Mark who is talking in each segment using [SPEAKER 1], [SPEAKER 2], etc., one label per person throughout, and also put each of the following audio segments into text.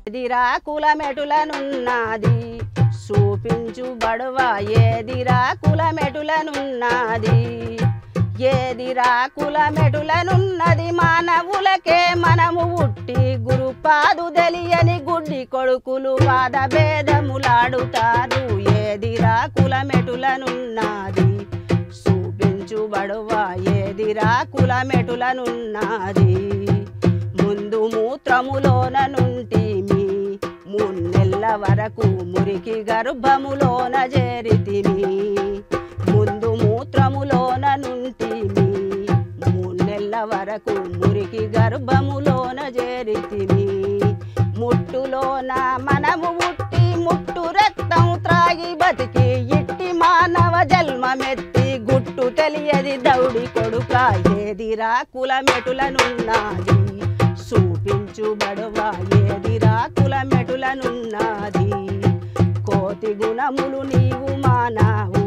[SPEAKER 1] ఏదిరా కులమెటులనున్నది చూపించు బడువ ఏదిరా కులమెటులనున్నది ఏదిరా కులమెటులనున్నది మానవులకే మనము ఉట్టి గురుపాదు తెలియని గుడ్డి కొడుకులు పాదభేదములాడుతారు ఏదిరా కులమెటులనున్నది చూపించు బడువ ఏదిరా కులమెటులనున్నది ముందు మూత్రములోన నుంటిమి 3 నెలల వరకు మురికి గర్భములోన చేరితిమి ముందు మూత్రములోన నుంటిమి 3 నెలల వరకు మురికి గర్భములోన చేరితిమి ముట్టులోన మనము ఉట్టి ముట్టు రక్తం త్రాగి బతికి ఇట్టి మానవ జన్మమెత్తి గుట్టు తెలియది దౌడి కొడుక ఏదిరా కులమెటులనున్నది చూపించు బడువ ఏదిరా కులమెటులనున్నది కోతి గుణములు నీవు మానావు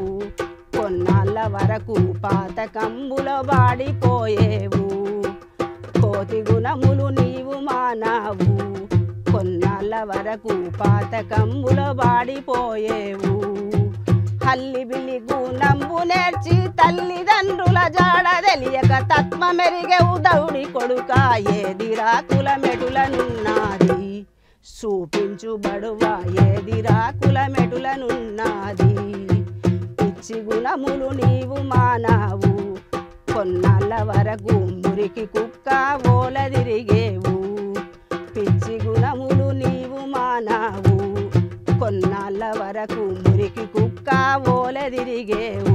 [SPEAKER 1] కొన్నాళ్ళ వరకు పాతకంబులో వాడిపోయేవు కోతి గుణములు నీవు మానావు కొన్నాళ్ళ వరకు పాతకంబులో వాడిపోయేవు హల్లి బిల్లి గుణంబు నేర్చి తల్లిదండ్రుల జాడ తెలియక తత్వమెరిగేవు దౌడి కొడుక ఏదిరా కులమెటులనున్నది చూపించు బడువ ఏదిరా కులమెటులనున్నది పిచ్చి గుణములు నీవు మానావు కొన్నాళ్ళ వరకు మురికి కుక్క ఓల తిరిగేవు పిచ్చి గుణములు నీవు మానావు కొన్నాళ్ళ వరకు మురికి కుక్క ఓల తిరిగేవు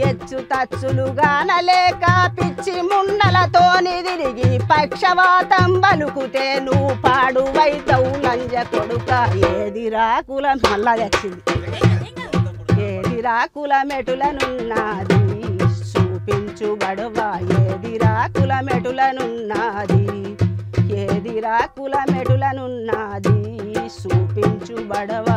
[SPEAKER 1] ఎచ్చు తచ్చులు గానలేక పిచ్చి ముండలతోని తిరిగి పక్షవాతం బలుకుతే నువ్వు పాడువైతవు లంజ కొడుక ఏదిరా కులం మళ్ళా తెచ్చింది ఏదిరా కులమెటులనున్నది చూపించు బడువ ఏదిరా కులమెటులనున్నది ఏదిరా కులమెటులనున్నది చూపించు బడవ